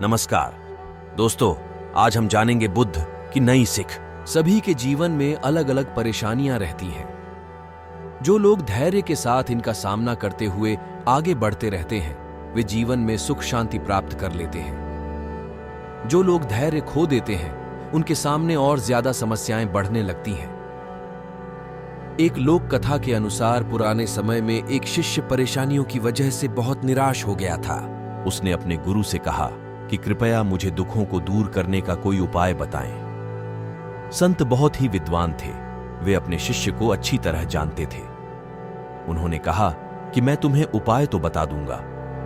नमस्कार दोस्तों, आज हम जानेंगे बुद्ध की नई सीख। सभी के जीवन में अलग अलग परेशानियां रहती हैं। जो लोग धैर्य के साथ इनका सामना करते हुए आगे बढ़ते रहते हैं, वे जीवन में सुख शांति प्राप्त कर लेते हैं। जो लोग धैर्य खो देते हैं, उनके सामने और ज्यादा समस्याएं बढ़ने लगती हैं। एक लोक कथा के अनुसार पुराने समय में एक शिष्य परेशानियों की वजह से बहुत निराश हो गया था। उसने अपने गुरु से कहा कि कृपया मुझे दुखों को दूर करने का कोई उपाय बताएं। संत बहुत ही विद्वान थे, वे अपने शिष्य को अच्छी तरह जानते थे। उन्होंने कहा कि मैं तुम्हें उपाय तो बता दूंगा,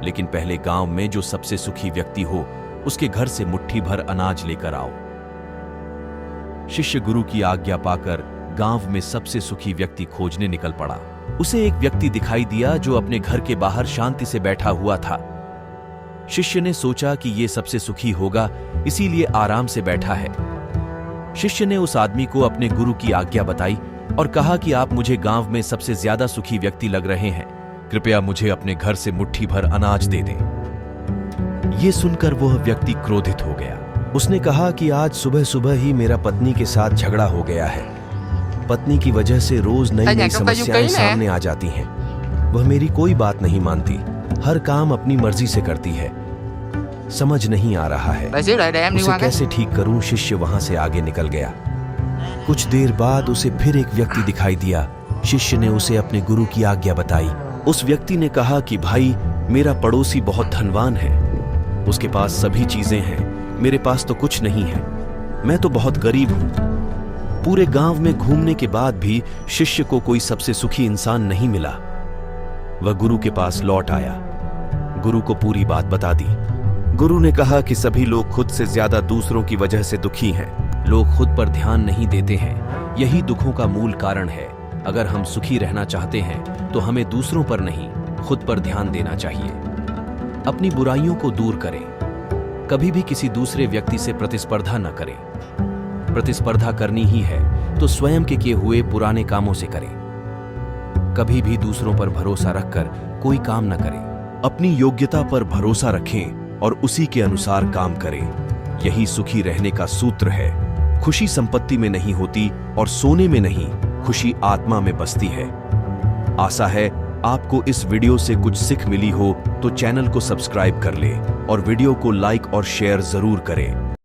लेकिन पहले गांव में जो सबसे सुखी व्यक्ति हो, उसके घर से मुट्ठी भर अनाज लेकर आओ। शिष्य गुरु की आज्ञा पाकर गांव में सबसे सुखी व्यक्ति खोजने निकल पड़ा। उसे एक व्यक्ति दिखाई दिया जो अपने घर के बाहर शांति से बैठा हुआ था। शिष्य ने सोचा कि यह सबसे सुखी होगा, इसीलिए आराम से बैठा है। शिष्य ने उस आदमी को अपने गुरु की आज्ञा बताई और कहा कि आप मुझे गांव में सबसे ज्यादा सुखी व्यक्ति लग रहे हैं, कृपया मुझे अपने घर से मुट्ठी भर अनाज दे दें। यह सुनकर वह व्यक्ति क्रोधित हो गया। उसने कहा कि आज सुबह सुबह ही मेरा पत्नी के साथ झगड़ा हो गया है। पत्नी की वजह से रोज नई नई समस्याएं सामने आ जाती हैं। वह मेरी कोई बात नहीं मानती, हर काम अपनी मर्जी से करती है। समझ नहीं आ रहा है उसे कैसे ठीक करूं। शिष्य वहां से आगे निकल गया। कुछ देर बाद उसे फिर एक व्यक्ति दिखाई दिया। शिष्य ने उसे अपने गुरु की आज्ञा बताई। उस व्यक्ति ने कहा कि भाई, मेरा पड़ोसी बहुत धनवान है, उसके पास सभी चीजें हैं, मेरे पास तो कुछ नहीं है, मैं तो बहुत गरीब हूं। पूरे गांव में घूमने के बाद भी शिष्य को कोई सबसे सुखी इंसान नहीं मिला। वह गुरु के पास लौट आया, गुरु को पूरी बात बता दी। गुरु ने कहा कि सभी लोग खुद से ज्यादा दूसरों की वजह से दुखी हैं। लोग खुद पर ध्यान नहीं देते हैं, यही दुखों का मूल कारण है। अगर हम सुखी रहना चाहते हैं तो हमें दूसरों पर नहीं, खुद पर ध्यान देना चाहिए। अपनी बुराइयों को दूर करें। कभी भी किसी दूसरे व्यक्ति से प्रतिस्पर्धा न करें। प्रतिस्पर्धा करनी ही है तो स्वयं के किए हुए पुराने कामों से करें। कभी भी दूसरों पर भरोसा रखकर कोई काम न करें। अपनी योग्यता पर भरोसा रखें और उसी के अनुसार काम करें। यही सुखी रहने का सूत्र है। खुशी संपत्ति में नहीं होती और सोने में नहीं, खुशी आत्मा में बसती है। आशा है आपको इस वीडियो से कुछ सीख मिली हो, तो चैनल को सब्सक्राइब कर ले और वीडियो को लाइक और शेयर जरूर करें।